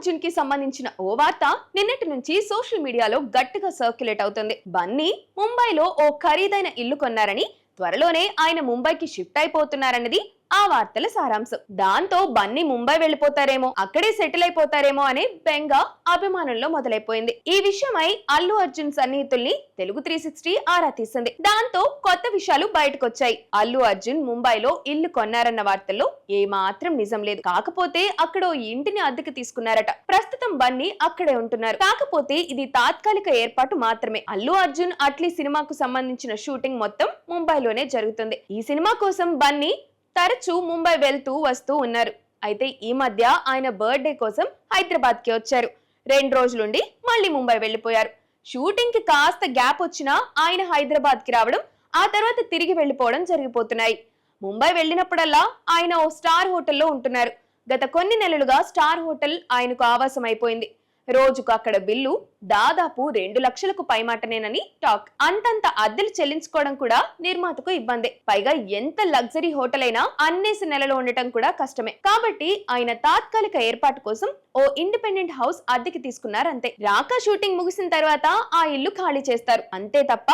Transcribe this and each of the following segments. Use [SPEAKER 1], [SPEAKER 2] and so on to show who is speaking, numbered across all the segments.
[SPEAKER 1] అర్జున్ కి సంబంధించిన ఓ వార్త నిన్నటి నుంచి సోషల్ మీడియాలో గట్టిగా సర్క్యులేట్ అవుతుంది. బన్నీ ముంబైలో ఓ ఖరీదైన ఇల్లు కొన్నారని, త్వరలోనే ఆయన ముంబైకి షిఫ్ట్ అయిపోతున్నారన్నది ఆ వార్తల సారాంశం. దాంతో బన్నీ ముంబై వెళ్లిపోతారేమో, అక్కడే సెటిల్ అయిపోతారేమో అనే బెంగ అభిమానుల్లో మొదలైపోయింది. ఈ విషయమై అల్లు అర్జున్ సన్నిహితుల్ని తెలుగు 360 ఆరా తీసింది. దాంతో కొత్త విషయాలు బయటకొచ్చాయి. అల్లు అర్జున్ ముంబైలో ఇల్లు కొన్నారన్న వార్తల్లో ఏమాత్రం నిజం లేదు. కాకపోతే అక్కడ ఓ ఇంటిని అద్దెకి తీసుకున్నారట. ప్రస్తుతం బన్నీ అక్కడే ఉంటున్నారు. కాకపోతే ఇది తాత్కాలిక ఏర్పాటు మాత్రమే. అల్లు అర్జున్ అట్లీ సినిమాకు సంబంధించిన షూటింగ్ మొత్తం ముంబైలోనే జరుగుతుంది. ఈ సినిమా కోసం బన్నీ తరచూ ముంబై వెళ్తూ వస్తూ ఉన్నారు. అయితే ఈ మధ్య ఆయన బర్త్డే కోసం హైదరాబాద్ కి వచ్చారు. 2 రోజులుండి మళ్ళీ ముంబై వెళ్లిపోయారు. షూటింగ్ కి కాస్త గ్యాప్ వచ్చినా ఆయన హైదరాబాద్ కి రావడం, ఆ తర్వాత తిరిగి వెళ్లిపోవడం జరిగిపోతున్నాయి. ముంబై వెళ్ళినప్పుడల్లా ఆయన ఓ స్టార్ హోటల్లో ఉంటున్నారు. గత కొన్ని నెలలుగా స్టార్ హోటల్ ఆయనకు ఆవాసం అయిపోయింది. రోజుకు అక్కడ బిల్లు దాదాపు 2 లక్షలకు పైమాటనేనని టాక్. అంతంత అద్దెలు చెల్లించుకోవడం కూడా నిర్మాతకు ఇబ్బందే. పైగా ఎంత లగ్జరీ హోటల్ అయినా అన్నేసి నెలలో ఉండటం కూడా కష్టమే. కాబట్టి ఆయన తాత్కాలిక ఏర్పాటు కోసం ఓ ఇండిపెండెంట్ హౌస్ అద్దెకి తీసుకున్నారంతే. రాకా షూటింగ్ ముగిసిన తర్వాత ఆ ఇల్లు ఖాళీ చేస్తారు అంతే తప్ప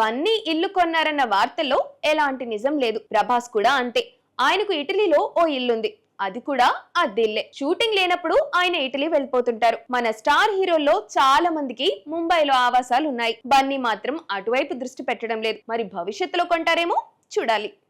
[SPEAKER 1] బన్నీ ఇల్లు కొన్నారన్న వార్తల్లో ఎలాంటి నిజం లేదు. ప్రభాస్ కూడా అంతే. ఆయనకు ఇటలీలో ఓ ఇల్లుంది. అది కూడా అద్దెల్లే. షూటింగ్ లేనప్పుడు ఆయన ఇటలీ వెళ్ళిపోతుంటారు. మన స్టార్ హీరోల్లో చాలా మందికి ముంబైలో ఆవాసాలు ఉన్నాయి. బన్నీ మాత్రం అటువైపు దృష్టి పెట్టడం లేదు. మరి భవిష్యత్తులో కొంటారేమో చూడాలి.